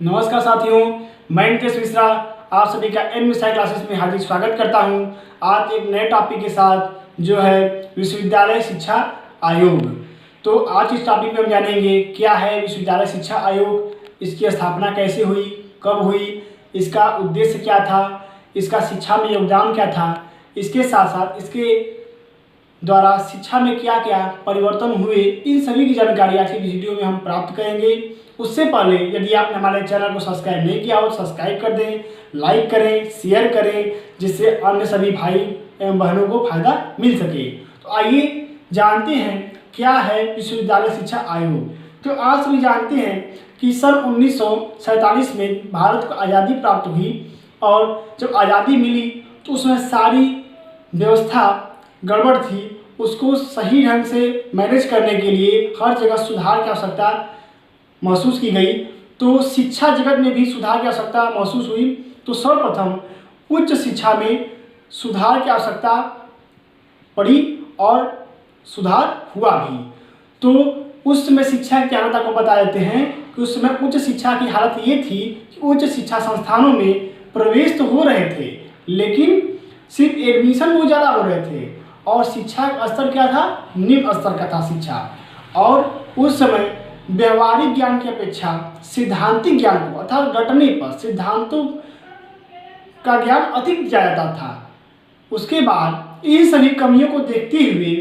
नमस्कार साथियों, मैं नितेश मिश्रा आप सभी का एन मिसाइल क्लासेस में हार्दिक स्वागत करता हूं। आज एक नए टॉपिक के साथ जो है विश्वविद्यालय शिक्षा आयोग। तो आज इस टॉपिक में हम जानेंगे क्या है विश्वविद्यालय शिक्षा आयोग, इसकी स्थापना कैसे हुई, कब हुई, इसका उद्देश्य क्या था, इसका शिक्षा में योगदान क्या था, इसके साथ साथ इसके द्वारा शिक्षा में क्या क्या परिवर्तन हुए, इन सभी की जानकारी आज की वीडियो में हम प्राप्त करेंगे। उससे पहले यदि आपने हमारे चैनल को सब्सक्राइब नहीं किया हो तो सब्सक्राइब कर दें, लाइक करें, शेयर करें, जिससे अन्य सभी भाई एवं बहनों को फायदा मिल सके। तो आइए जानते हैं क्या है विश्वविद्यालय शिक्षा आयोग। तो आप सभी जानते हैं कि सन 1947 में भारत को आज़ादी प्राप्त हुई और जब आज़ादी मिली तो उसमें सारी व्यवस्था गड़बड़ थी। उसको सही ढंग से मैनेज करने के लिए हर जगह सुधार की आवश्यकता महसूस की गई। तो शिक्षा जगत में भी सुधार की आवश्यकता महसूस हुई। तो सर्वप्रथम उच्च शिक्षा में सुधार की आवश्यकता पड़ी और सुधार हुआ भी। तो उस समय शिक्षा की हालत आपको बता देते हैं कि उस समय उच्च शिक्षा की हालत ये थी कि उच्च शिक्षा संस्थानों में प्रवेश तो हो रहे थे लेकिन सिर्फ एडमिशन बहुत ज़्यादा हो रहे थे और शिक्षा का स्तर क्या था, निम्न स्तर का था शिक्षा। और उस समय व्यवहारिक ज्ञान की अपेक्षा सिद्धांतिक ज्ञान को अर्थात रटने पर सिद्धांतों का ज्ञान अधिक दिया जाता था। उसके बाद इन सभी कमियों को देखते हुए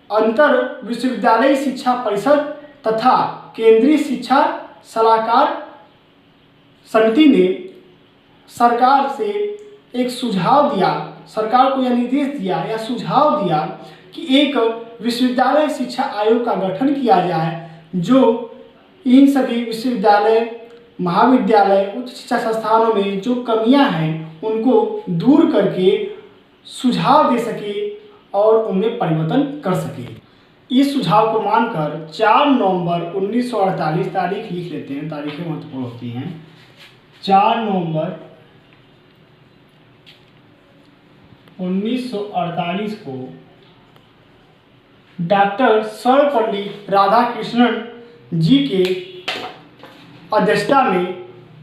अंतर विश्वविद्यालय शिक्षा परिषद तथा केंद्रीय शिक्षा सलाहकार समिति ने सरकार से एक सुझाव दिया, सरकार को यह निर्देश दिया या सुझाव दिया कि एक विश्वविद्यालय शिक्षा आयोग का गठन किया जाए जो इन सभी विश्वविद्यालय, महाविद्यालय, उच्च शिक्षा संस्थानों में जो कमियां हैं उनको दूर करके सुझाव दे सके और उनमें परिवर्तन कर सके। इस सुझाव को मानकर 4 नवंबर 1948 तारीख लिख लेते हैं, तारीखें महत्वपूर्ण होती हैं। 4 नवंबर 1948 को डॉक्टर सर्वपल्ली राधाकृष्णन जी के अध्यक्षता में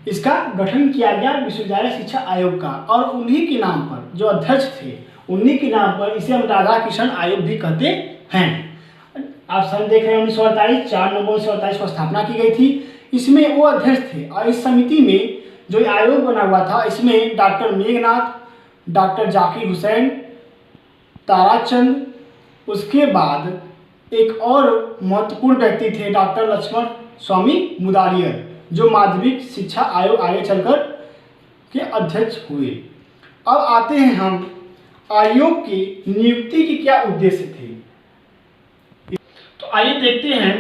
इसका गठन किया गया विश्वविद्यालय शिक्षा आयोग का। और उन्हीं के नाम पर जो अध्यक्ष थे उन्हीं के नाम पर इसे हम राधाकृष्णन आयोग भी कहते हैं। आप सब देख रहे हैं 1948 4 नवंबर 1948 को स्थापना की गई थी। इसमें वो अध्यक्ष थे और इस समिति में जो आयोग बना हुआ था इसमें डॉक्टर मेघनाथ, डॉक्टर जाकिर हुसैन, ताराचंद, उसके बाद एक और महत्वपूर्ण व्यक्ति थे डॉक्टर लक्ष्मण स्वामी मुदालियर जो माध्यमिक शिक्षा आयोग आगे चलकर के अध्यक्ष हुए। अब आते हैं हम आयोग की नियुक्ति के क्या उद्देश्य थे। तो आइए देखते हैं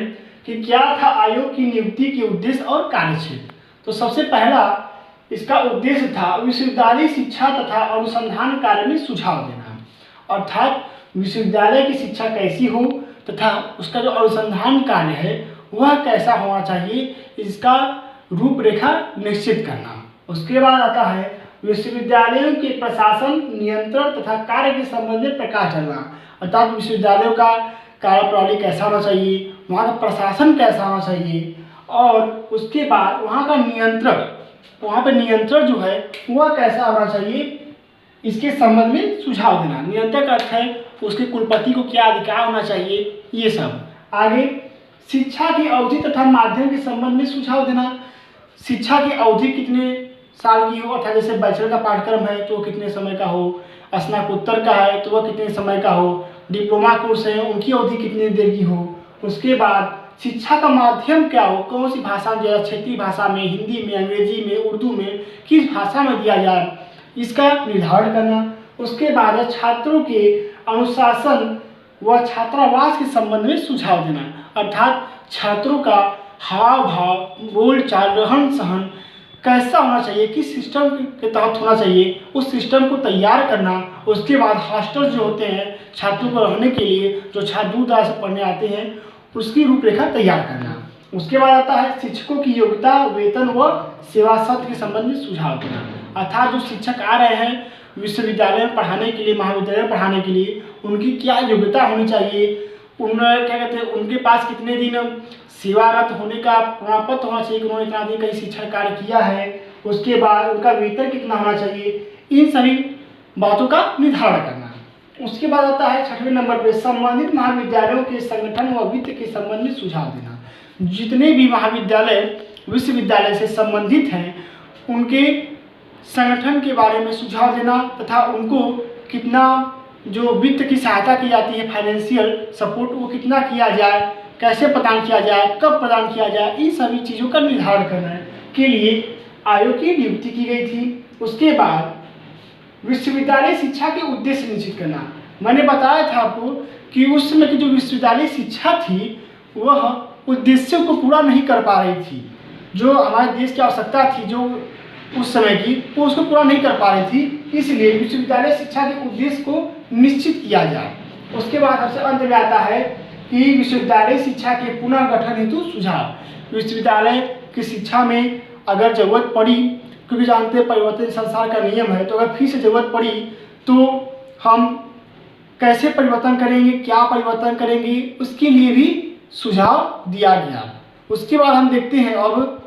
कि क्या था आयोग की नियुक्ति के उद्देश्य और कार्यक्षेत्र। तो सबसे पहला इसका उद्देश्य था विश्वविद्यालय शिक्षा तथा अनुसंधान कार्य में सुझाव देना, अर्थात विश्वविद्यालय की शिक्षा कैसी हो तथा उसका जो अनुसंधान कार्य है वह कैसा होना चाहिए, इसका रूपरेखा निश्चित करना। उसके बाद आता है विश्वविद्यालयों के प्रशासन, नियंत्रण तथा कार्य के संबंध में प्रकाश डालना, अर्थात विश्वविद्यालयों का कार्यप्रणाली कैसा होना चाहिए, वहाँ का प्रशासन कैसा होना चाहिए और उसके बाद वहाँ का नियंत्रण, वहाँ पर नियंत्रण जो है वह कैसा होना चाहिए, इसके संबंध में सुझाव देना। नियंत्रण का अर्थ है उसके कुलपति को क्या अधिकार होना चाहिए, ये सब। आगे शिक्षा की अवधि तथा माध्यम के संबंध में सुझाव देना। शिक्षा की अवधि कितने साल की हो, अर्थात जैसे बैचलर का पाठ्यक्रम है तो कितने समय का हो, स्नातकोत्तर का है तो वह कितने समय का हो, डिप्लोमा कोर्स है उनकी अवधि कितनी देर की हो। उसके बाद शिक्षा का माध्यम क्या हो, कौन सी भाषा दिया, क्षेत्रीय भाषा में, हिंदी में, अंग्रेजी में, उर्दू में, किस भाषा में दिया जाए, इसका निर्धारण करना। उसके बाद छात्रों के अनुशासन व छात्रावास के संबंध में सुझाव देना, अर्थात छात्रों का हाव भाव, बोलचाल, रहन सहन कैसा होना चाहिए, किस सिस्टम के तहत होना चाहिए, उस सिस्टम को तैयार करना। उसके बाद हॉस्टल जो होते हैं छात्रों को रहने के लिए, जो छात्र दूर दराज से पढ़ने आते हैं, उसकी रूपरेखा तैयार करना। उसके बाद आता है शिक्षकों की योग्यता, वेतन व सेवा शर्त के संबंध में सुझाव देना, अर्थात जो शिक्षक आ रहे हैं विश्वविद्यालय में पढ़ाने के लिए, महाविद्यालय में पढ़ाने के लिए, उनकी क्या योग्यता होनी चाहिए, क्या कहते हैं, उनके पास कितने दिन सेवारत होने का प्रमाण पत्र होना चाहिए कि उन्होंने इतना दिन कहीं शिक्षण कार्य किया है, उसके बाद उनका वेतन कितना होना चाहिए, इन सभी बातों का निर्धारण करना। उसके बाद आता है 6वें नंबर पे संबंधित महाविद्यालयों के संगठन व वित्त के संबंध में सुझाव देना। जितने भी महाविद्यालय विश्वविद्यालय से संबंधित हैं उनके संगठन के बारे में सुझाव देना तथा उनको कितना जो वित्त की सहायता की जाती है, फाइनेंशियल सपोर्ट, वो कितना किया जाए, कैसे प्रदान किया जाए, कब प्रदान किया जाए, इन सभी चीज़ों का निर्धारण करने के लिए आयोग की नियुक्ति की गई थी। उसके बाद विश्वविद्यालय शिक्षा के उद्देश्य निश्चित करना। मैंने बताया था आपको कि उस समय की जो विश्वविद्यालय शिक्षा थी वह उद्देश्यों को पूरा नहीं कर पा रही थी। जो हमारे देश की आवश्यकता थी जो उस समय की, वो उसको पूरा नहीं कर पा रही थी, इसलिए विश्वविद्यालय शिक्षा के उद्देश्य को निश्चित किया जाए। उसके बाद सबसे अंत में आता है कि विश्वविद्यालय शिक्षा के पुनः गठन हेतु सुझाव। विश्वविद्यालय की शिक्षा में अगर जरूरत पड़ी, क्योंकि जानते हैं परिवर्तन संसार का नियम है, तो अगर फिर से जरूरत पड़ी तो हम कैसे परिवर्तन करेंगे, क्या परिवर्तन करेंगे, उसके लिए भी सुझाव दिया गया। उसके बाद हम देखते हैं अब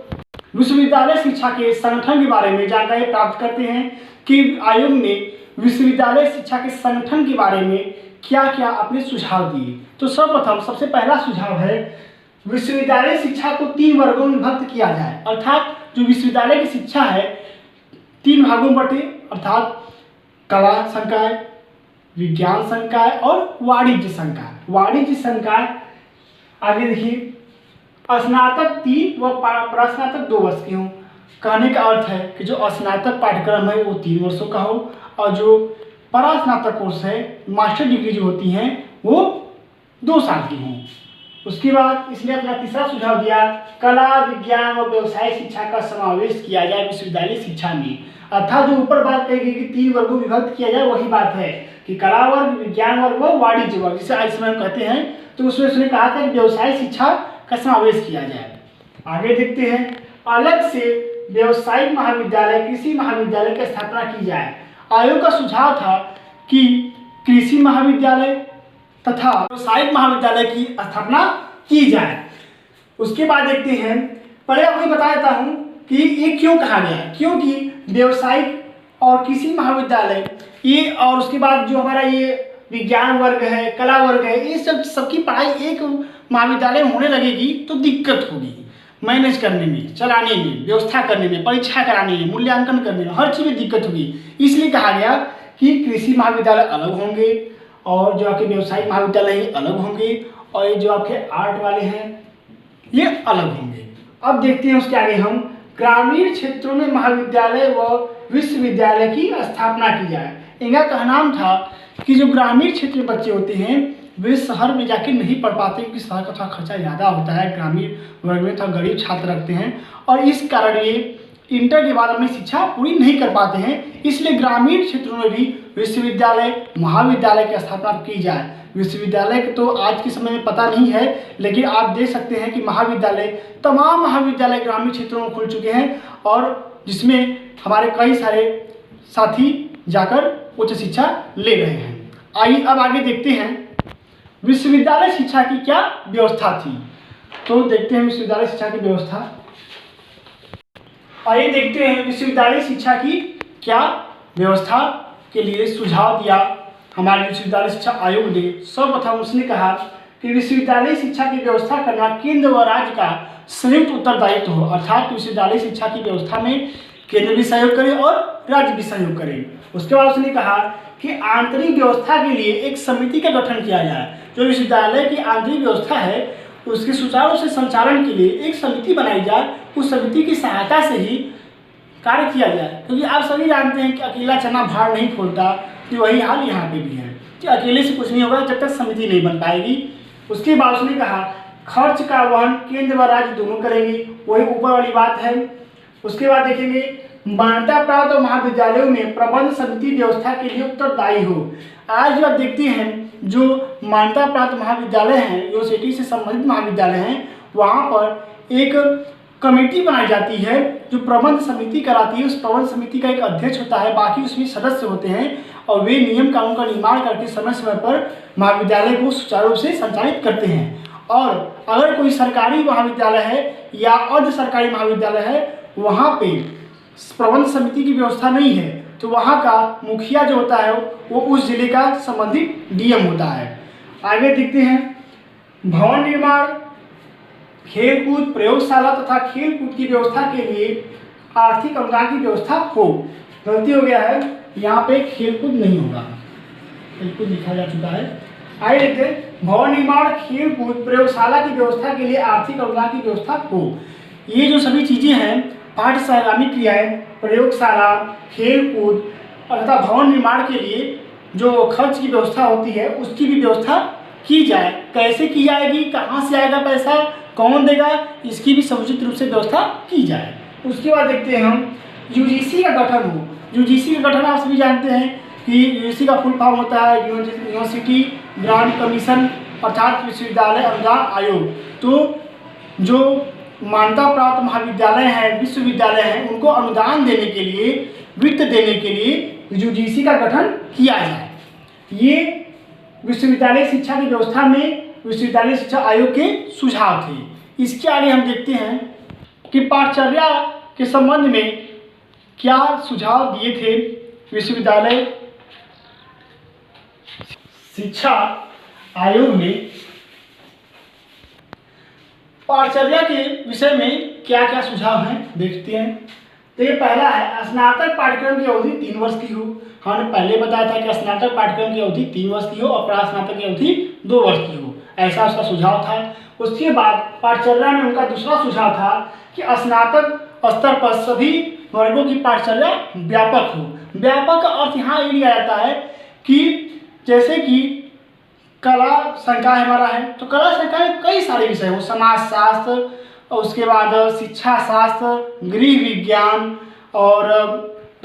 विश्वविद्यालय शिक्षा के संगठन के बारे में जानकारी प्राप्त करते हैं कि आयोग ने विश्वविद्यालय शिक्षा के संगठन के बारे में क्या क्या अपने सुझाव दिए। तो सर्वप्रथम सबसे पहला सुझाव है विश्वविद्यालय शिक्षा को 3 वर्गों में विभक्त किया जाए, अर्थात जो विश्वविद्यालय की शिक्षा है 3 भागों में बटे, अर्थात कला संकाय, विज्ञान संकाय और वाणिज्य संकाय। वाणिज्य संकाय आगे देखिए, स्नातक 3 व प्रस्नातक 2 वर्ष के हों। कहने का अर्थ है कि जो स्नातक पाठ्यक्रम है वो 3 वर्षों का हो और जो परास्नातक कोर्स है, मास्टर डिग्री जो होती हैं वो 2 साल की हों। उसके बाद इसने अपना तीसरा सुझाव दिया, कला विज्ञान और व्यवसाय शिक्षा का समावेश किया जाए विश्वविद्यालय शिक्षा में। अर्थात जो ऊपर बात कही गई कि 3 वर्गों में विभक्त किया जाए, वही बात है कि कला वर्ग, विज्ञान वर्ग व वाणिज्य वर्ग, जिसे आज समय हम कहते हैं। तो उसमें उसने कहा था कि व्यवसाय शिक्षा का समावेश किया जाए। आगे देखते हैं, अलग से व्यवसायिक महाविद्यालय, कृषि महाविद्यालय की स्थापना की जाए। आयोग का सुझाव था कि कृषि महाविद्यालय तथा व्यवसायिक महाविद्यालय की स्थापना की जाए। उसके बाद देखते हैं, पहले आपको बता देता हूँ कि ये क्यों कहा गया है। क्योंकि व्यवसायिक और कृषि महाविद्यालय ये, और उसके बाद जो हमारा ये विज्ञान वर्ग है, कला वर्ग है, ये सबकी पढ़ाई एक महाविद्यालय में होने लगेगी तो दिक्कत होगी मैनेज करने में, चलाने में, व्यवस्था करने में, परीक्षा कराने में, मूल्यांकन करने में, हर चीज़ में दिक्कत होगी। इसलिए कहा गया कि कृषि महाविद्यालय अलग होंगे और जो आपके व्यवसायिक महाविद्यालय हैं अलग होंगे और ये जो आपके आर्ट वाले हैं ये अलग होंगे। अब देखते हैं उसके आगे हम, ग्रामीण क्षेत्रों में महाविद्यालय व विश्वविद्यालय की स्थापना की जाए। इनका कहना था कि जो ग्रामीण क्षेत्र में बच्चे होते हैं वे शहर में जाके नहीं पढ़ पाते क्योंकि शहर का थोड़ा खर्चा ज़्यादा होता है, ग्रामीण वर्ग में थोड़ा गरीब छात्र रखते हैं और इस कारण ये इंटर के बाद अपनी शिक्षा पूरी नहीं कर पाते हैं। इसलिए ग्रामीण क्षेत्रों में भी विश्वविद्यालय महाविद्यालय की स्थापना की जाए। विश्वविद्यालय तो आज के समय में पता नहीं है, लेकिन आप देख सकते हैं कि महाविद्यालय, तमाम महाविद्यालय ग्रामीण क्षेत्रों में खुल चुके हैं और जिसमें हमारे कई सारे साथी जाकर उच्च शिक्षा ले रहे हैं। आइए अब आगे देखते हैं विश्वविद्यालय शिक्षा की क्या व्यवस्था थी। तो देखते हैं विश्वविद्यालय शिक्षा की व्यवस्था। आइए देखते हैं विश्वविद्यालय शिक्षा की क्या व्यवस्था के लिए सुझाव दिया हमारे विश्वविद्यालय शिक्षा आयोग ने। सर्वप्रथम उसने कहा कि विश्वविद्यालय शिक्षा की व्यवस्था करना केंद्र व राज्य का संयुक्त उत्तरदायित्व हो, अर्थात विश्वविद्यालय शिक्षा की व्यवस्था में केंद्र भी सहयोग करे और राज्य भी सहयोग करे। उसके बाद उसने कहा कि आंतरिक व्यवस्था के लिए एक समिति का गठन किया जाए। जो विश्वविद्यालय की आंतरिक व्यवस्था है उसके सुचारू से संचालन के लिए एक समिति बनाई जाए, उस समिति की सहायता से ही कार्य किया जाए। क्योंकि आप सभी जानते हैं कि अकेला चना भार नहीं फोड़ता, कि वही हाल यहाँ पे भी है कि अकेले से कुछ नहीं होगा जब तक समिति नहीं बन पाएगी। उसके बाद उसने कहा खर्च का वहन केंद्र व राज्य दोनों करेंगे, वही ऊपर वाली बात है। उसके बाद देखेंगे मान्यता प्राप्त महाविद्यालयों में प्रबंध समिति व्यवस्था के लिए उत्तरदायी हो। आज जो आप देखते हैं जो मान्यता प्राप्त महाविद्यालय हैं, यूनिवर्सिटी से संबंधित महाविद्यालय हैं, वहाँ पर एक कमेटी बनाई जाती है जो प्रबंध समिति कराती है। उस प्रबंध समिति का एक अध्यक्ष होता है, बाकी उसमें सदस्य होते हैं और वे नियम कानून का निर्माण करके समय समय पर महाविद्यालय को सुचारू रूप से संचालित करते हैं। और अगर कोई सरकारी महाविद्यालय है या अर्ध सरकारी महाविद्यालय है, वहाँ पे प्रबंध समिति की व्यवस्था नहीं है, तो वहाँ का मुखिया जो होता है वो उस जिले का संबंधित डीएम होता है। आगे देखते हैं, भवन निर्माण, खेलकूद, प्रयोगशाला तथा खेलकूद की व्यवस्था के लिए आर्थिक अनुदान की व्यवस्था हो। गलती हो गया है, यहाँ पे खेलकूद नहीं होगा, खेलकूद लिखा जा चुका है। आगे देखते हैं, भवन निर्माण, खेलकूद, प्रयोगशाला की व्यवस्था के लिए आर्थिक अनुदान की व्यवस्था हो। ये जो सभी चीज़ें हैं, पाठ्य सहगामी क्रियाएं, प्रयोगशाला, खेलकूद तथा भवन निर्माण के लिए जो खर्च की व्यवस्था होती है उसकी भी व्यवस्था की जाए। कैसे की जाएगी, कहाँ से आएगा पैसा, कौन देगा, इसकी भी समुचित रूप से व्यवस्था की जाए। उसके बाद देखते हैं हम यूजीसी का गठन हो। यूजीसी का गठन आप सभी जानते हैं कि यूजीसी का फुल फॉर्म होता है यूनिवर्सिटी ग्रांट कमीशन, अर्थात विश्वविद्यालय अनुदान आयोग। तो जो मान्यता प्राप्त महाविद्यालय हैं, विश्वविद्यालय हैं, उनको अनुदान देने के लिए, वित्त देने के लिए यूजीसी का गठन किया जाए। ये विश्वविद्यालय शिक्षा की व्यवस्था में विश्वविद्यालय शिक्षा आयोग के सुझाव थे। इसके आगे हम देखते हैं कि पाठचर्या के संबंध में क्या सुझाव दिए थे विश्वविद्यालय शिक्षा आयोग ने। पाठचर्या के विषय में क्या क्या सुझाव हैं देखते हैं। तो ये पहला है, स्नातक पाठ्यक्रम की अवधि 3 वर्ष की हो। हमने पहले बताया था कि स्नातक पाठ्यक्रम की अवधि 3 वर्ष की हो और प्रास्नातक की अवधि 2 वर्ष की हो, ऐसा उसका सुझाव था। उसके बाद पाठचर्या में उनका दूसरा सुझाव था कि स्नातक स्तर पर सभी वर्गों की पाठचर्या व्यापक हो। व्यापक का अर्थ यहाँ ये लिया जाता है कि जैसे कि कला संकाय हमारा है, तो कला संकाय में कई सारे विषय हो, समाजशास्त्र, उसके बाद शिक्षा शास्त्र, गृह विज्ञान और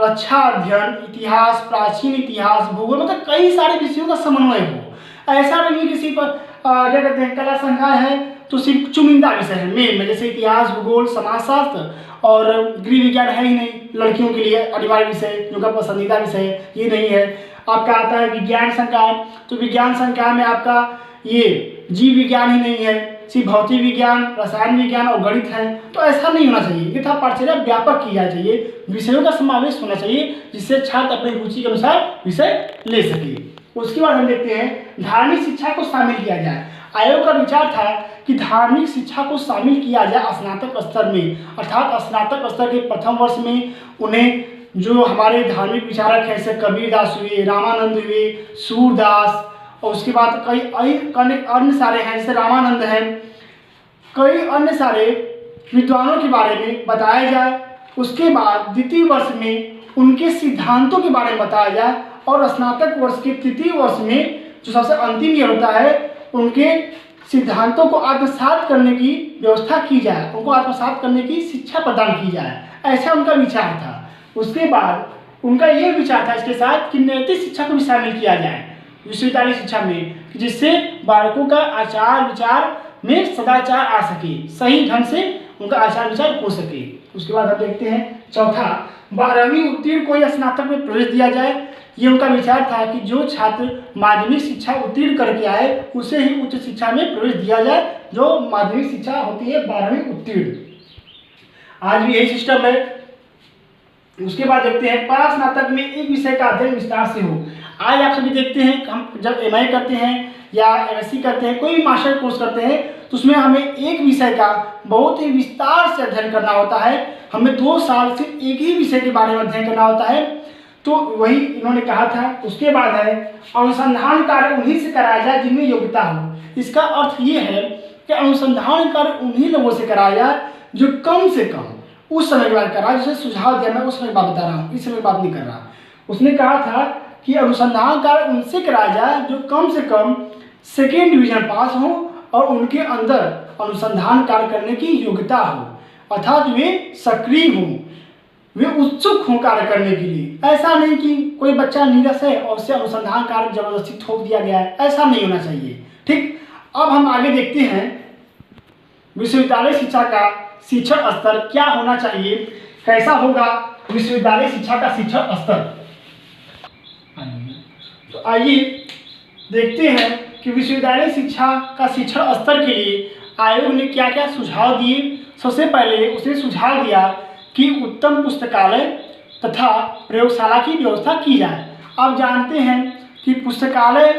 रक्षा अध्ययन, इतिहास, प्राचीन इतिहास, भूगोल, मतलब कई सारे विषयों का समन्वय हो। ऐसा नहीं किसी पर क्या कहते हैं, कला संकाय है तो सिर्फ चुनिंदा विषय है मेन में, जैसे इतिहास, भूगोल, समाजशास्त्र और गृह विज्ञान है ही नहीं, लड़कियों के लिए अनिवार्य विषय, जो का पसंदीदा विषय है, ये नहीं है। आपका आता है विज्ञान संकाय, तो विज्ञान संकाय में आपका ये जीव विज्ञान ही नहीं है, सिर्फ भौतिक विज्ञान, रसायन विज्ञान और गणित है। तो ऐसा नहीं होना चाहिए, ये था पाठचर्या व्यापक की जानी चाहिए, विषयों का समावेश होना चाहिए जिससे छात्र अपनी रुचि के अनुसार विषय ले सके। उसके बाद हम देखते हैं धार्मिक शिक्षा को शामिल किया जाए। आयोग का विचार था कि धार्मिक शिक्षा को शामिल किया जाए स्नातक स्तर में, अर्थात स्नातक स्तर के प्रथम वर्ष में उन्हें जो हमारे धार्मिक विचारक हैं जैसे कबीरदास हुए, रामानंद हुए, सूरदास, और उसके बाद कई अन्य सारे हैं जैसे रामानंद हैं, कई अन्य सारे विद्वानों के बारे में बताया जाए। उसके बाद द्वितीय वर्ष में उनके सिद्धांतों के बारे में बताया जाए और स्नातक वर्ष के तृतीय वर्ष में जो सबसे अंतिम ईयर होता है उनके सिद्धांतों को आत्मसात करने की व्यवस्था की जाए, उनको आत्मसात करने की शिक्षा प्रदान की जाए, ऐसा उनका विचार था। उसके बाद उनका ये विचार था इसके साथ कि नैतिक शिक्षा को भी शामिल किया जाए विश्वविद्यालय शिक्षा में, जिससे बालकों का आचार विचार में सदाचार आ सके, सही ढंग से उनका आचार विचार हो सके। उसके बाद हम देखते हैं चौथा, 12वीं उत्तीर्ण को या स्नातक में प्रवेश दिया जाए। ये उनका विचार था कि जो छात्र माध्यमिक शिक्षा उत्तीर्ण करके आए उसे ही उच्च शिक्षा में प्रवेश दिया जाए, जो माध्यमिक शिक्षा होती है 12वीं उत्तीर्ण। आज भी यही सिस्टम है। उसके बाद देखते हैं परास्नातक में एक विषय का अध्ययन विस्तार से हो। आज आप सभी देखते हैं हम जब एमए करते हैं या एमएससी करते हैं, कोई भी मास्टर कोर्स करते हैं, तो उसमें हमें एक विषय का बहुत ही विस्तार से अध्ययन करना होता है। हमें 2 साल से एक ही विषय के बारे में अध्ययन करना होता है, तो वही इन्होंने कहा था। उसके बाद है अनुसंधान कार्य उन्हीं से कराया जाए जिनमें योग्यता हो। इसका अर्थ ये है कि अनुसंधान कार्य उन्हीं लोगों से कराया जाए जो कम से कम उस समय के बाद करा, जिसे सुझाव दिया, मैं उस समय बात बता रहा हूँ, इस समय बात नहीं कर रहा। उसने कहा था कि अनुसंधान कार्य उनसे कराया जाए जो कम से कम 2nd डिवीजन पास हो और उनके अंदर अनुसंधान कार्य करने की योग्यता हो, अर्थात वे सक्रिय हों, वे उत्सुक हों कार्य करने के लिए। ऐसा नहीं कि कोई बच्चा नीरस है और उसे अनुसंधान कार्य जबरदस्ती थोप दिया गया है, ऐसा नहीं होना चाहिए। ठीक, अब हम आगे देखते हैं विश्वविद्यालय शिक्षा का शिक्षण स्तर क्या होना चाहिए, कैसा होगा विश्वविद्यालय शिक्षा का शिक्षण स्तर। तो आइए देखते हैं कि विश्वविद्यालय शिक्षा का शिक्षण स्तर के लिए आयोग ने क्या क्या सुझाव दिए। सबसे पहले उसने सुझाव दिया कि उत्तम पुस्तकालय तथा प्रयोगशाला की व्यवस्था की जाए। आप जानते हैं कि पुस्तकालय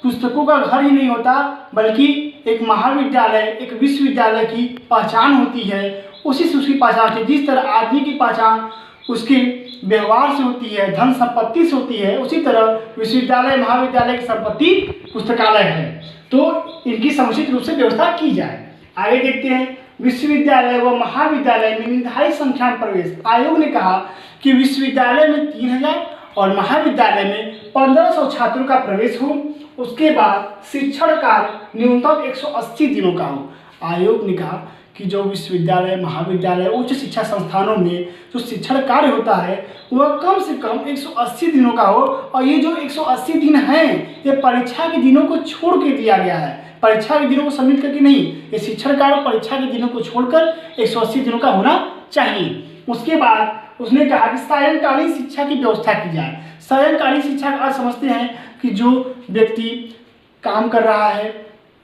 पुस्तकों का घर ही नहीं होता, बल्कि एक महाविद्यालय, एक विश्वविद्यालय की पहचान होती है। उसी से उसकी पहचान होती है। जिस तरह आदमी की पहचान उसके व्यवहार से होती है, धन संपत्ति से होती है, उसी तरह विश्वविद्यालय महाविद्यालय की संपत्ति पुस्तकालय है। तो इनकी समुचित रूप से व्यवस्था की जाए। आगे देखते हैं, विश्वविद्यालय व महाविद्यालय में निर्धारित संख्या में प्रवेश। आयोग ने कहा कि विश्वविद्यालय में 3000 और महाविद्यालय में 1500 छात्रों का प्रवेश हो। उसके बाद शिक्षण कार्य न्यूनतम 180 दिनों का हो। आयोग ने कहा कि जो विश्वविद्यालय महाविद्यालय उच्च शिक्षा संस्थानों में जो शिक्षण कार्य होता है वह कम से कम 180 दिनों का हो। और ये जो 180 दिन हैं ये परीक्षा के दिनों को छोड़ के दिया गया है, परीक्षा के दिनों को सम्मिलित करके नहीं। ये शिक्षण कार्य परीक्षा के दिनों को छोड़कर 180 दिनों का होना चाहिए। उसके बाद उसने कहा कि सायंकालीन शिक्षा की व्यवस्था की जाए। सायंकालीन शिक्षा का अर्थ समझते हैं कि जो व्यक्ति काम कर रहा है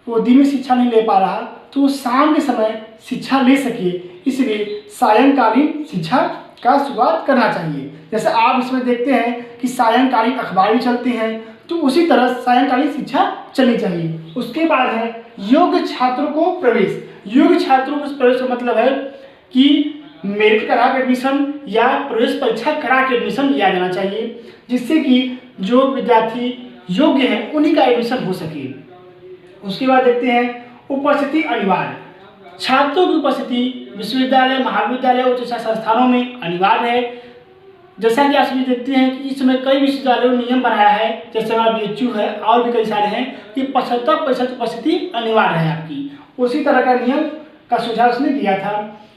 वो दिन में शिक्षा नहीं ले पा रहा, तो वो शाम के समय शिक्षा ले सके, इसलिए सायंकालीन शिक्षा का शुरुआत करना चाहिए। जैसे आप इसमें देखते हैं कि सायंकालीन अखबार भी चलते हैं, तो उसी तरह सायंकालीन शिक्षा चलनी चाहिए। उसके बाद है योग्य छात्रों को प्रवेश। योग्य छात्रों को प्रवेश का मतलब है कि मेरिट करा के एडमिशन या प्रवेश परीक्षा करा के एडमिशन लिया जाना चाहिए, जिससे कि जो विद्यार्थी योग्य हैं उन्हीं का एडमिशन हो सके। उसके बाद देखते हैं उपस्थिति अनिवार्य। छात्रों की उपस्थिति विश्वविद्यालय महाविद्यालय उच्च शिक्षा संस्थानों में अनिवार्य है। जैसा कि आप सभी देखते हैं कि इस समय कई विश्वविद्यालयों ने नियम बनाया है, जैसे हमारा BHU है और भी कई सारे हैं कि 75% उपस्थिति अनिवार्य है आपकी। उसी तरह का नियम का सुझाव उसने दिया था।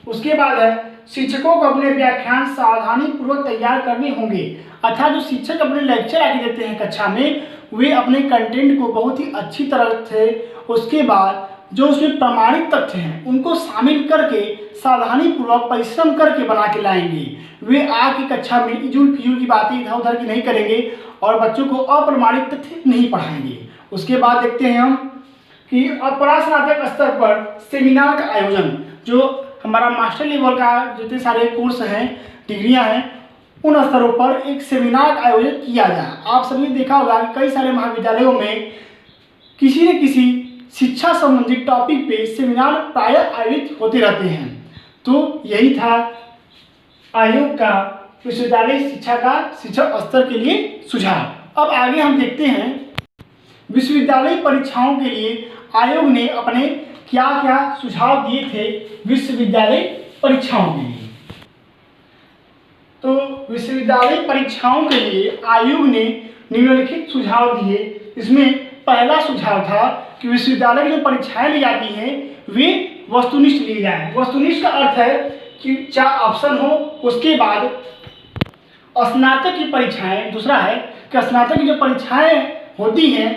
उसके बाद है शिक्षकों को अपने व्याख्यान सावधानी पूर्वक तैयार करने होंगे। अर्थात जो शिक्षक अपने लेक्चर आके देते हैं कक्षा में, वे अपने कंटेंट को बहुत ही अच्छी तरह से, उसके बाद जो उसमें प्रमाणित तथ्य हैं उनको शामिल करके सावधानी पूर्वक परिश्रम करके बना के लाएंगे। वे आके कक्षा में इजुल फिजुल की बातें इधर उधर की नहीं करेंगे और बच्चों को अप्रमाणित तथ्य नहीं पढ़ाएंगे। उसके बाद देखते हैं हम कि अपरास्नातक स्तर पर सेमिनार का आयोजन। जो हमारा मास्टर लेवल का जितने सारे कोर्स हैं, डिग्रियां हैं, उन स्तरों पर एक सेमिनार का आयोजन किया जाए। आप सभी ने देखा होगा कि कई सारे महाविद्यालयों में किसी न किसी शिक्षा संबंधी टॉपिक पे सेमिनार प्रायः आयोजित होते रहते हैं। तो यही था आयोग का विश्वविद्यालय शिक्षा का शिक्षण स्तर के लिए सुझाव। अब आगे हम देखते हैं विश्वविद्यालय परीक्षाओं के लिए आयोग ने अपने क्या क्या सुझाव दिए थे विश्वविद्यालय परीक्षाओं के लिए। तो विश्वविद्यालय परीक्षाओं के लिए आयोग ने निम्नलिखित सुझाव दिए। इसमें पहला सुझाव था कि विश्वविद्यालय की जो परीक्षाएं ली जाती हैं वे वस्तुनिष्ठ ली जाए। वस्तुनिष्ठ का अर्थ है कि 4 ऑप्शन हो। उसके बाद स्नातक की परीक्षाएं, दूसरा है कि स्नातक की जो परीक्षाएं होती हैं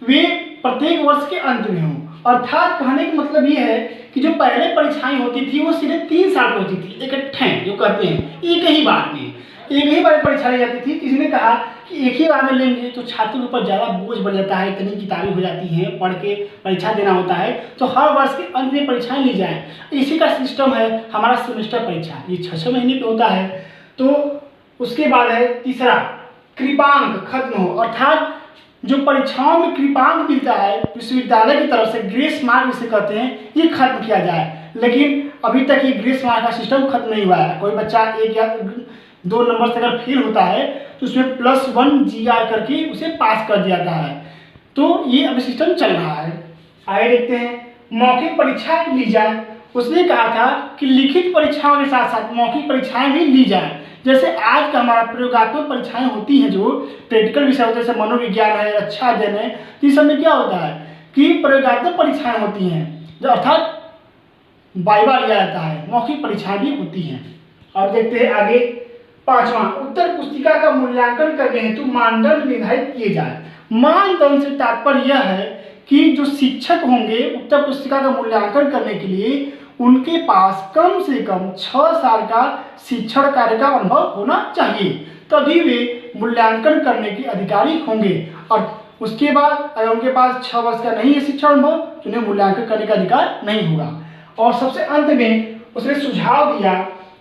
वे प्रत्येक वर्ष के अंत में हों। अर्थात कहने का मतलब ये है कि जो पहले परीक्षाएं होती थी वो सीधे 3 साल में होती थी, इकट्ठे जो करते हैं, एक ही बार में, एक ही बार परीक्षा ली जाती थी। किसी ने कहा कि एक ही बार में लेंगे तो छात्रों के ऊपर ज़्यादा बोझ बढ़ जाता है, इतनी किताबें हो जाती हैं, पढ़ के परीक्षा देना होता है, तो हर वर्ष के अंत में परीक्षाएं ली जाएँ। इसी का सिस्टम है हमारा सेमेस्टर परीक्षा, ये 6 महीने पे होता है। तो उसके बाद है तीसरा, कृपांक खत्म हो। अर्थात जो परीक्षाओं में कृपांक मिलता है विश्वविद्यालय की तरफ से, ग्रेस मार्क जिसे कहते हैं, ये खत्म किया जाए। लेकिन अभी तक ये ग्रेस मार्क का सिस्टम खत्म नहीं हुआ है। कोई बच्चा 1 या 2 नंबर से अगर फेल होता है तो उसमें +1 GR करके उसे पास कर दिया जाता है। तो ये अभी सिस्टम चल रहा है। आगे देखते हैं मौखिक परीक्षा ली जाए। उसने कहा था कि लिखित परीक्षाओं के साथ साथ मौखिक परीक्षाएं भी ली जाए। जैसे आज का हमारा प्रयोगात्मक परीक्षाएं होती हैं, जो प्रैक्टिकल विषय होते हैं, जैसे मनोविज्ञान है, रक्षा अध्ययन है, इस सब में क्या होता है कि प्रयोगात्मक परीक्षाएं होती हैं, जो अर्थात वाइवा लिया जाता है, मौखिक परीक्षाएं भी होती हैं। अब देखते हैं आगे 5वां, उत्तर पुस्तिका का मूल्यांकन करने हेतु मानदंड निर्धारित किए जाए। मानदंड से तात्पर्य यह है कि जो शिक्षक होंगे उत्तर पुस्तिका का मूल्यांकन करने के लिए उनके पास कम से कम 6 साल का शिक्षण कार्य का अनुभव होना चाहिए, तभी वे मूल्यांकन करने के अधिकारी होंगे। और उसके बाद अगर उनके पास 6 वर्ष का नहीं है शिक्षा अनुभव तो उन्हें मूल्यांकन करने का अधिकार नहीं होगा। और सबसे अंत में उसने सुझाव दिया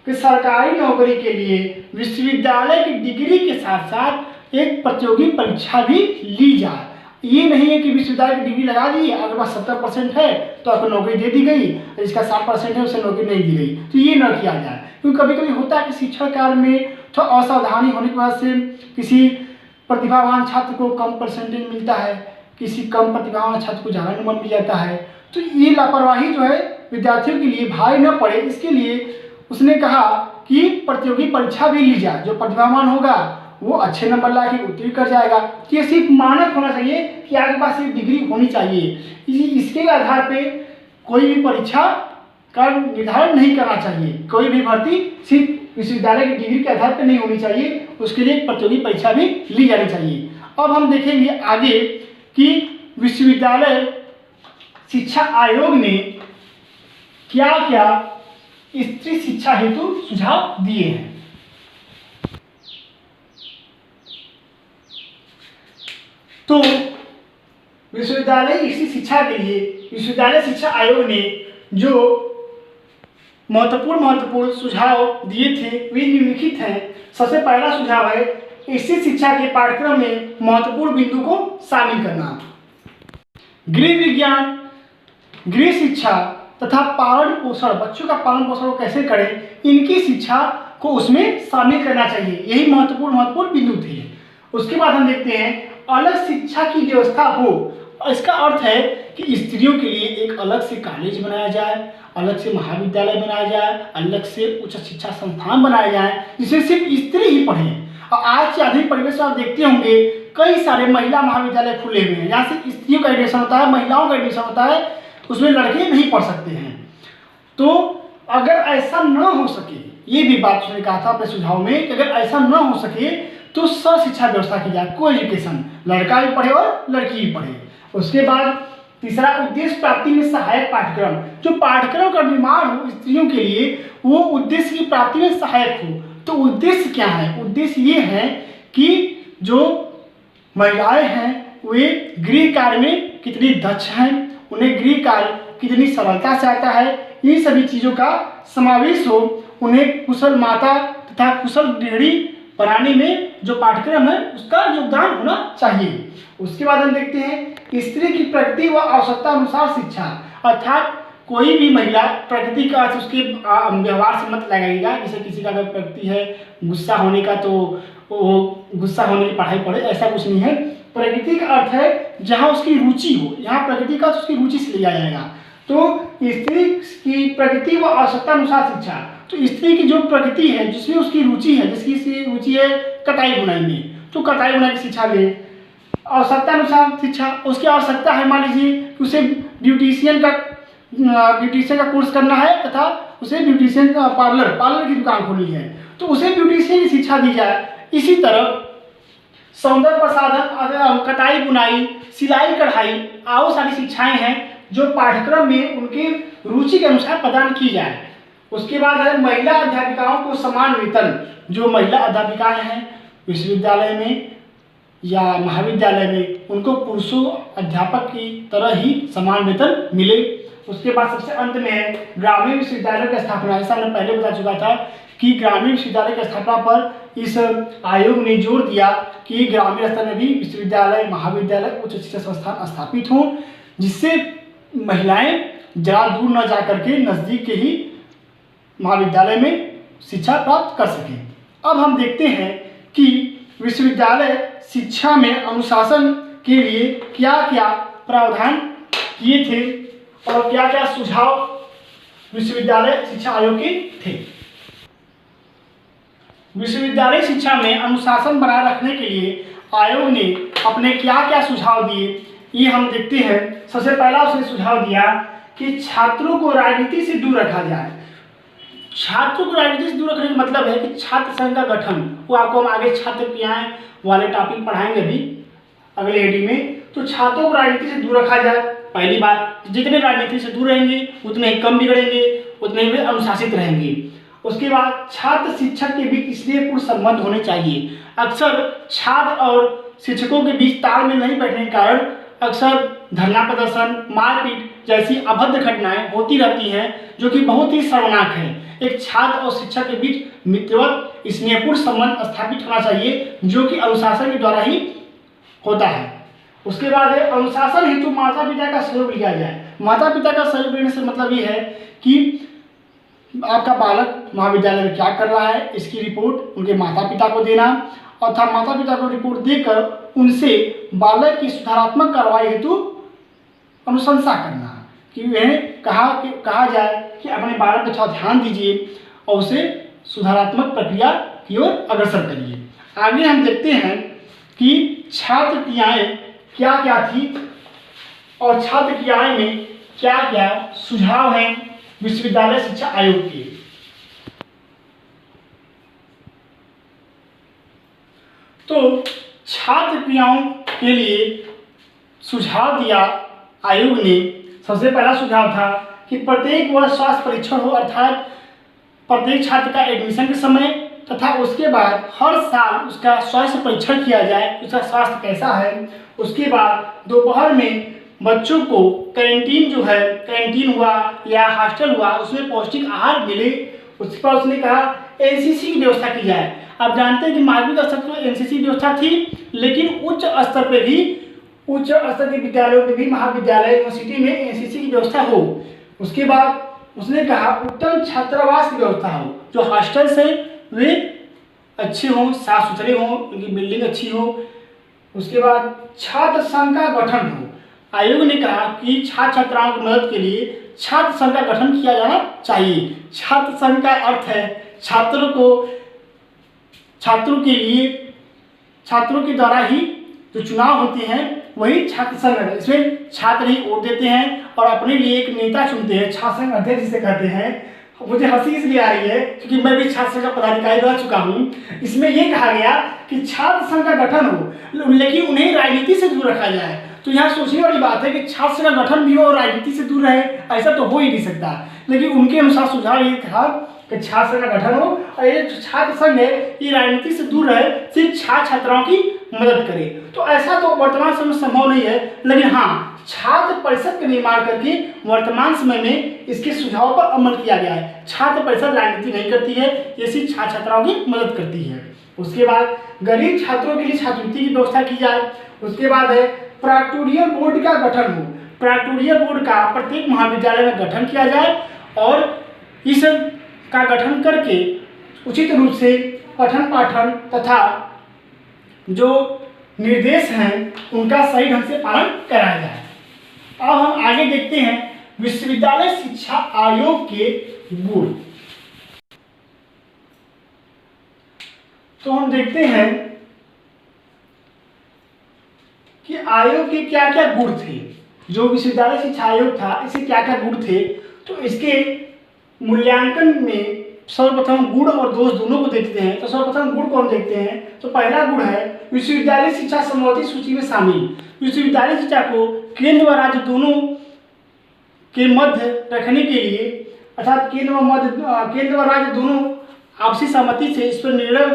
कि सरकारी नौकरी के लिए विश्वविद्यालय की डिग्री के साथ साथ एक प्रतियोगी परीक्षा भी ली जाए। ये नहीं है कि विश्वविद्यालय की डिग्री लगा दी, अगर पास 70% है तो आपको नौकरी दे दी गई, जिसका 60% है उसे नौकरी नहीं दी गई, तो ये न किया जाए। क्योंकि कभी कभी होता है कि शिक्षण कार्य में थोड़ा असावधानी होने की वजह से किसी प्रतिभावान छात्र को कम परसेंटेज मिलता है, किसी कम प्रतिभावान छात्र को ज़्यादा नंबर मिल जाता है। तो ये लापरवाही जो है विद्यार्थियों के लिए भारी न पड़े, इसके लिए उसने कहा कि प्रतियोगी परीक्षा भी ली जाए। जो प्रतिभावान होगा वो अच्छे नंबर ला के उत्तीर्ण कर जाएगा। ये सिर्फ मानक होना चाहिए कि आपके पास ये डिग्री होनी चाहिए। इसके आधार पे कोई भी परीक्षा का निर्धारण नहीं करना चाहिए। कोई भी भर्ती सिर्फ विश्वविद्यालय की डिग्री के आधार पर नहीं होनी चाहिए, उसके लिए एक प्रतियोगी परीक्षा भी ली जानी चाहिए। अब हम देखेंगे आगे कि विश्वविद्यालय शिक्षा आयोग ने क्या क्या स्त्री शिक्षा हेतु सुझाव दिए हैं। तो विश्वविद्यालय स्त्री शिक्षा के लिए विश्वविद्यालय शिक्षा आयोग ने जो महत्वपूर्ण सुझाव दिए थे वे निम्नलिखित हैं। सबसे पहला सुझाव है स्त्री शिक्षा के पाठ्यक्रम में महत्वपूर्ण बिंदु को शामिल करना। गृह विज्ञान, गृह शिक्षा तथा पालन पोषण, बच्चों का पालन पोषण कैसे करें, इनकी शिक्षा को उसमें शामिल करना चाहिए। यही महत्वपूर्ण बिंदु थे। उसके बाद हम देखते हैं अलग शिक्षा की व्यवस्था हो। इसका अर्थ है कि स्त्रियों के लिए एक अलग से कॉलेज बनाया जाए, अलग से महाविद्यालय बनाया जाए, अलग से उच्च शिक्षा संस्थान बनाए जाए जिसमें सिर्फ स्त्री ही पढ़ें। और आज के आधुनिक परिवेश में आप देखते होंगे कई सारे महिला महाविद्यालय खुले हुए हैं, जहाँ से स्त्रियों का एडमिशन होता है, महिलाओं का एडमिशन होता है, उसमें लड़के नहीं पढ़ सकते हैं। तो अगर ऐसा न हो सके, ये भी बात उसने कहा था अपने सुझाव में कि अगर ऐसा न हो सके तो शिक्षा व्यवस्था की जाए, को एजुकेशन, लड़का भी पढ़े और लड़की भी पढ़े। उसके बाद तीसरा उद्देश्य प्राप्ति में सहायक पाठ्यक्रम, जो पाठ्यक्रम का निर्माण हो स्त्रियों के लिए वो उद्देश्य की प्राप्ति में सहायक हो। तो उद्देश्य क्या है? उद्देश्य ये है कि जो महिलाएं हैं वे गृह कार्य में कितनी दक्ष हैं, उन्हें गृह कार्य कितनी सरलता से आता है, इन सभी चीज़ों का समावेश हो। उन्हें कुशल माता तथा कुशल गृहिणी बनाने में जो पाठ्यक्रम है उसका योगदान होना चाहिए। उसके बाद हम देखते हैं स्त्री की प्रकृति व आवश्यकता अनुसार शिक्षा, अर्थात कोई भी महिला प्रकृति का अर्थ उसके व्यवहार से मत लगाइएगा। जैसे किसी का अगर प्रकृति है गुस्सा होने का तो वो गुस्सा होने की पढ़ाई पढ़े, ऐसा कुछ नहीं है। प्रकृति का अर्थ है जहाँ उसकी रुचि हो, यहाँ प्रकृति का उसकी रुचि से लिया जाएगा। तो स्त्री की प्रकृति व आवश्यकता अनुसार शिक्षा, तो स्त्री की जो प्रकृति है जिसमें उसकी रुचि है, जिसकी रुचि है कटाई बुनाई में, तो कटाई बुनाई की शिक्षा ले। आवश्यकता अनुसार शिक्षा, उसकी आवश्यकता है मान लीजिए उसे ब्यूटिशियन का कोर्स करना है तथा उसे ब्यूटिशियन का पार्लर की दुकान खोलनी है, तो उसे ब्यूटिशियन की शिक्षा दी जाए। इसी तरह सौंदर्य प्रसाधन, कटाई बुनाई, सिलाई कढ़ाई और सारी शिक्षाएं हैं जो पाठ्यक्रम में उनके रुचि के अनुसार प्रदान की जाए। उसके बाद है महिला अध्यापिकाओं को समान वेतन, जो महिला अध्यापिकाएं हैं विश्वविद्यालय में या महाविद्यालय में उनको पुरुषों अध्यापक की तरह ही समान वेतन मिले। उसके बाद सबसे अंत में है ग्रामीण विश्वविद्यालय की स्थापना। जैसा मैंने पहले बता चुका था कि ग्रामीण विश्वविद्यालय की स्थापना पर इस आयोग ने जोर दिया कि ग्रामीण स्तर में भी विश्वविद्यालय, महाविद्यालय, उच्च शिक्षा संस्थान स्थापित हों, जिससे महिलाएं ज़्यादा दूर न जा करके नज़दीक के ही महाविद्यालय में शिक्षा प्राप्त कर सकें। अब हम देखते हैं कि विश्वविद्यालय शिक्षा में अनुशासन के लिए क्या क्या प्रावधान किए थे और क्या क्या सुझाव विश्वविद्यालय शिक्षा आयोग के थे। विश्वविद्यालय शिक्षा में अनुशासन बनाए रखने के लिए आयोग ने अपने क्या क्या सुझाव दिए, ये हम देखते हैं। सबसे पहला उसने सुझाव दिया कि छात्रों को राजनीति से दूर रखा जाए। छात्रों को राजनीति से दूर रखने का मतलब है कि छात्र संघ का गठन, वो आपको हम आगे छात्र क्रियाएं वाले टॉपिक पढ़ाएंगे अभी अगले एडी में। तो छात्रों को राजनीति से दूर रखा जाए। पहली बात, जितने राजनीति से दूर रहेंगे उतने ही कम बिगड़ेंगे, उतने ही वे अनुशासित रहेंगे। उसके बाद छात्र शिक्षक के बीच स्नेहपूर्ण संबंध होने चाहिए। अक्सर छात्र और शिक्षकों के बीच तालमेल नहीं बैठने के कारण अक्सर धरना प्रदर्शन, मारपीट जैसी अभद्र घटनाएं होती रहती हैं, जो कि बहुत ही शर्मनाक है। एक छात्र और शिक्षक के बीच मित्रवत स्नेहपूर्ण संबंध स्थापित होना चाहिए, जो कि अनुशासन के द्वारा ही होता है। उसके बाद है अनुशासन हेतु माता पिता का सहयोग लिया जाए। माता पिता का सहयोग लेने से मतलब ये है कि आपका बालक महाविद्यालय में क्या कर रहा है, इसकी रिपोर्ट उनके माता पिता को देना, अर्थात माता पिता को रिपोर्ट देकर उनसे बालक की सुधारात्मक कार्रवाई हेतु अनुशंसा करना, कि वह कहा जाए कि अपने बालक पर थोड़ा ध्यान दीजिए और उसे सुधारात्मक प्रक्रिया की ओर अग्रसर करिए। आगे हम देखते हैं कि छात्र क्रियाएं क्या क्या थी और छात्र क्रियाएं में क्या क्या सुझाव हैं विश्वविद्यालय शिक्षा आयोग के। तो छात्र क्रियाओं के लिए सुझाव दिया आयोग ने। सबसे पहला सुझाव था कि प्रत्येक वर्ष स्वास्थ्य परीक्षण हो, अर्थात प्रत्येक छात्र का एडमिशन के समय तथा उसके बाद हर साल उसका स्वास्थ्य परीक्षण किया जाए, उसका स्वास्थ्य कैसा है। उसके बाद दोपहर में बच्चों को कैंटीन जो है, कैंटीन हुआ या हॉस्टल हुआ, उसमें पौष्टिक आहार मिले। उसके बाद उसने कहा एनसीसी की व्यवस्था की जाए। आप जानते हैं कि माध्यमिक स्तर पर एनसीसी व्यवस्था थी, लेकिन उच्च स्तर के विद्यालयों में भी, महाविद्यालय यूनिवर्सिटी में एनसीसी की व्यवस्था हो। उसके बाद उसने कहा उत्तम छात्रावास की व्यवस्था हो, जो हॉस्टल्स हैं वे अच्छे हों, साफ सुथरे हों, उनकी बिल्डिंग अच्छी हो। उसके बाद छात्र संघ का गठन हो। आयोग ने कहा कि छात्र छात्राओं की मदद के लिए छात्र संघ का गठन किया जाना चाहिए। छात्र संघ का अर्थ है छात्रों के द्वारा ही जो चुनाव होते हैं वही छात्र संघ है। इसमें छात्र ही वोट देते हैं और अपने लिए एक नेता चुनते हैं, छात्र संघ अध्यक्ष जिसे कहते हैं। मुझे हंसी इसलिए आ रही है क्योंकि मैं भी छात्र संघ का पदाधिकारी रह चुका हूँ। इसमें यह कहा गया कि छात्र संघ का गठन हो, लेकिन उन्हें राजनीति से दूर रखा जाए। तो यहाँ सोचने वाली बात है कि छात्र संघ का गठन भी हो और राजनीति से दूर रहे, ऐसा तो हो ही नहीं सकता। लेकिन उनके अनुसार सुझाव ये था कि छात्र संघ का गठन हो और ये जो छात्र संघ है ये राजनीति से दूर रहे, सिर्फ छात्र छात्राओं की मदद करे। तो ऐसा तो वर्तमान समय में संभव नहीं है, लेकिन हाँ छात्र परिषद का निर्माण करके वर्तमान समय में इसके सुझाव पर अमल किया गया है। छात्र परिषद राजनीति नहीं करती है, ये सिर्फ छात्र छात्राओं की मदद करती है। उसके बाद गरीब छात्रों के लिए छात्रवृत्ति की व्यवस्था की जाए। उसके बाद है प्रॉक्टोरियल बोर्ड का गठन हो। प्रॉक्टोरियल बोर्ड का प्रत्येक महाविद्यालय में गठन किया जाए और इस का गठन करके उचित रूप से पठन पाठन तथा जो निर्देश हैं उनका सही ढंग से पालन कराया जाए। अब हम आगे देखते हैं विश्वविद्यालय शिक्षा आयोग के गुण। तो हम देखते हैं कि आयोग के क्या क्या गुण थे। जो विश्वविद्यालय शिक्षा आयोग था इसके क्या क्या गुण थे, तो इसके मूल्यांकन में सर्वप्रथम गुण और दोष दोनों को देखते हैं। तो सर्वप्रथम गुण को हम देखते हैं। तो पहला गुण है विश्वविद्यालय शिक्षा समवर्ती सूची में शामिल। विश्वविद्यालय शिक्षा को केंद्र व राज्य दोनों के मध्य रखने के लिए, अर्थात केंद्र व राज्य दोनों आपसी सहमति से इस पर निर्णय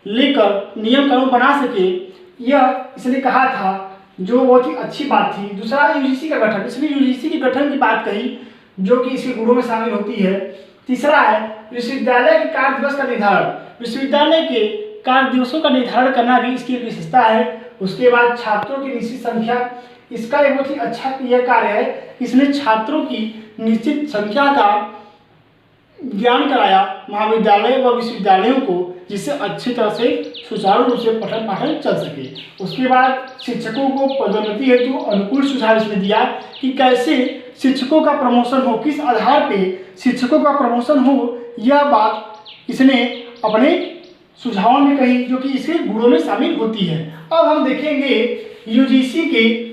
लेकर नियम कानून बना सके, यह इसने कहा था, जो बहुत ही अच्छी बात थी। दूसरा यूजीसी का गठन, इसने यूजीसी के गठन की बात कही जो कि इसके गुणों में शामिल होती है। तीसरा है विश्वविद्यालय के कार्य दिवस का निर्धारण। विश्वविद्यालय के कार्य दिवसों का निर्धारण करना भी इसकी एक विशेषता है। उसके बाद छात्रों की निश्चित संख्या, इसका एक बहुत ही अच्छा यह कार्य है, इसने छात्रों की निश्चित संख्या का ज्ञान कराया महाविद्यालय व विश्वविद्यालयों को, जिससे अच्छी तरह से सुचारू रूप से पठन पाठन चल सके। उसके बाद शिक्षकों को पदोन्नति हेतु अनुकूल सुझाव इसने दिया कि कैसे शिक्षकों का प्रमोशन हो, किस आधार पे शिक्षकों का प्रमोशन हो, यह बात इसने अपने सुझावों में कही, जो कि इसके गुणों में शामिल होती है। अब हम देखेंगे यूजीसी के,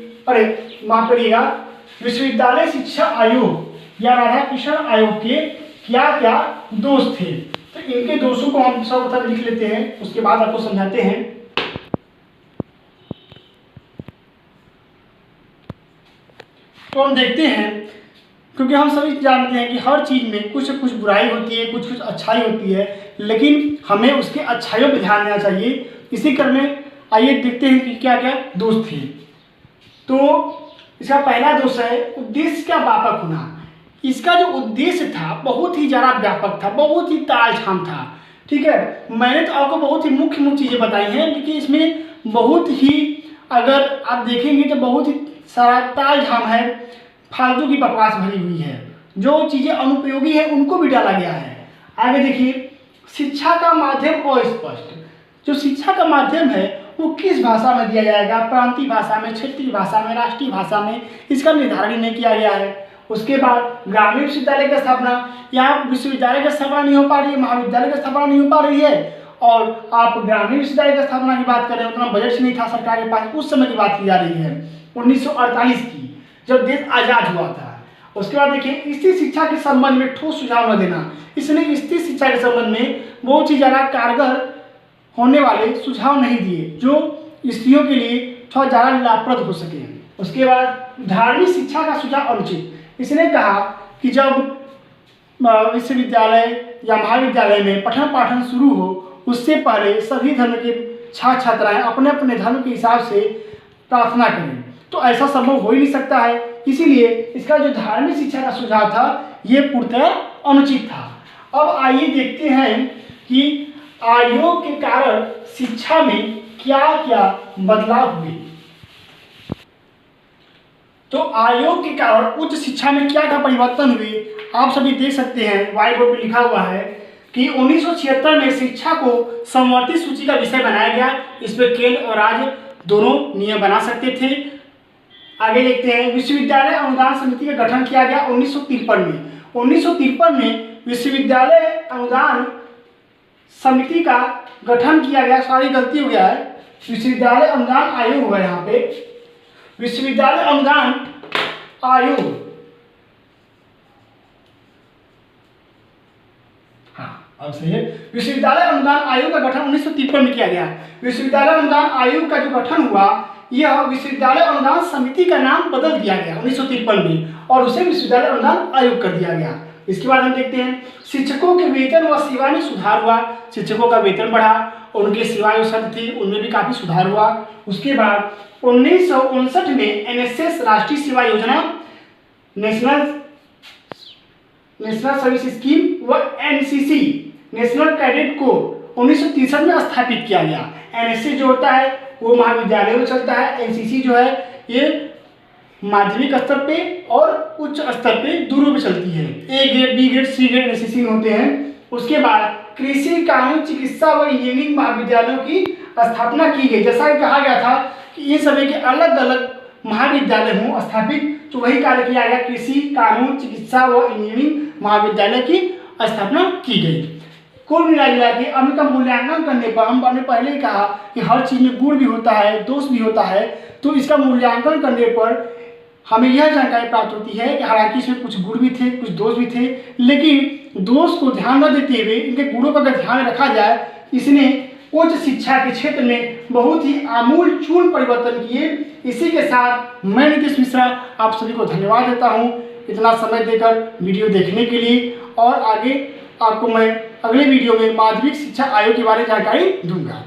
माफ करिएगा, विश्वविद्यालय शिक्षा आयोग या राधाकृष्णन आयोग के क्या क्या दोष थे। तो इनके दोषों को हम सर्वप्रथम लिख लेते हैं, उसके बाद आपको समझाते हैं। तो हम देखते हैं क्योंकि हम सभी जानते हैं कि हर चीज़ में कुछ कुछ बुराई होती है, कुछ कुछ अच्छाई होती है, लेकिन हमें उसके अच्छाइयों पर ध्यान देना चाहिए। इसी क्रम में आइए देखते हैं कि क्या क्या दोष थे। तो इसका पहला दोष है उद्देश्य का व्यापक होना। इसका जो उद्देश्य था बहुत ही ज़्यादा व्यापक था, बहुत ही तामझाम था। ठीक है, मैंने तो आपको बहुत ही मुख्य चीज़ें बताई हैं, लेकिन इसमें बहुत ही, अगर आप देखेंगे तो बहुत ही सारा तामझाम है, फालतू की बकवास भरी हुई है। जो चीज़ें अनुपयोगी है उनको भी डाला गया है। आगे देखिए, शिक्षा का माध्यम अस्पष्ट। जो शिक्षा का माध्यम है वो किस भाषा में दिया जाएगा, प्रांतीय भाषा में, क्षेत्रीय भाषा में, राष्ट्रीय भाषा में, इसका निर्धारण नहीं किया गया है। उसके बाद ग्रामीण विश्वविद्यालय की स्थापना, यहाँ विश्वविद्यालय की स्थापना नहीं हो पा रही है, महाविद्यालय की स्थापना नहीं हो पा रही है, और आप ग्रामीण विश्वविद्यालय की स्थापना की बात करें, उतना बजट नहीं था सरकार के पास, उस समय की बात की जा रही है 1948 की, जब देश आज़ाद हुआ था। उसके बाद देखिए, स्त्री शिक्षा के संबंध में ठोस सुझाव न देना। इसने स्त्री शिक्षा के संबंध में बहुत ही ज़्यादा कारगर होने वाले सुझाव नहीं दिए, जो स्त्रियों के लिए थोड़ा ज़्यादा लाभप्रद हो सके। उसके बाद धार्मिक शिक्षा का सुझाव अनुचित। इसने कहा कि जब विश्वविद्यालय या महाविद्यालय में पठन पाठन शुरू हो, उससे पहले सभी धर्म के छात्र छात्राएं अपने अपने धर्म के हिसाब से प्रार्थना करें। तो ऐसा संभव हो ही नहीं सकता है, इसीलिए इसका जो धार्मिक शिक्षा का सुझाव था ये पूर्णतः अनुचित था। अब आइए देखते हैं कि आयोग के कारण शिक्षा में क्या क्या बदलाव हुए। तो आयोग के कारण उच्च शिक्षा में क्या क्या परिवर्तन हुए, आप सभी देख सकते हैं, व्हाइट बोर्ड पर लिखा हुआ है कि 1976 में शिक्षा को समवर्ती सूची का विषय बनाया गया। इस पर केंद्र और राज्य दोनों नियम बना सकते थे। आगे देखते हैं, विश्वविद्यालय अनुदान समिति का गठन किया गया 1953 में। 1953 में विश्वविद्यालय अनुदान समिति का गठन किया गया, सारी गलती हो गया है, विश्वविद्यालय अनुदान आयोग हुआ यहाँ पे, विश्वविद्यालय अनुदान आयोग, हाँ अब सही है, विश्वविद्यालय अनुदान आयोग का गठन 1953 में किया गया। विश्वविद्यालय अनुदान आयोग का जो गठन हुआ, यह विश्वविद्यालय अनुदान समिति का नाम बदल दिया गया 1953 में, और उसे विश्वविद्यालय अनुदान आयोग कर दिया गया। इसके बाद हम देखते हैं, शिक्षकों के वेतन व सेवा में सुधार हुआ। शिक्षकों का वेतन बढ़ा और उनकी सेवाएं जो शर्त थी उनमें भी काफ़ी सुधार हुआ। उसके बाद 1959 में एनएसएस राष्ट्रीय सेवा योजना, नेशनल सर्विस स्कीम व एनसीसी नेशनल कैडेट कोर 1963 में स्थापित किया गया। एनएसएस जो होता है वो महाविद्यालय में चलता है, एनसीसी जो है ये माध्यमिक स्तर पे और उच्च स्तर पे दोनों पे चलती है। A grade, B grade, C grade NCC में होते हैं। उसके बाद कृषि, कानून, चिकित्सा व इंजीनियरिंग महाविद्यालयों की स्थापना की गई। जैसा कि कहा गया था कि इन सभी के अलग अलग महाविद्यालय हों स्थापित, तो वही कार्य किया गया, कृषि, कानून, चिकित्सा व इंजीनियरिंग महाविद्यालय की स्थापना की गई। कुल मिला के अब इनका मूल्यांकन करने पर, हमने पहले ही कहा कि हर चीज़ में गुण भी होता है, दोष भी होता है, तो इसका मूल्यांकन करने पर हमें यह जानकारी प्राप्त होती है कि हालांकि इसमें कुछ गुण भी थे, कुछ दोष भी थे, लेकिन दोष को ध्यान न देते हुए इनके गुणों का अगर ध्यान रखा जाए, इसने उच्च शिक्षा के क्षेत्र में बहुत ही आमूल-चूल परिवर्तन किए। इसी के साथ मैं नीतीश मिश्रा आप सभी को धन्यवाद देता हूँ इतना समय देकर वीडियो देखने के लिए, और आगे आपको मैं अगले वीडियो में माध्यमिक शिक्षा आयोग के बारे में जानकारी दूंगा।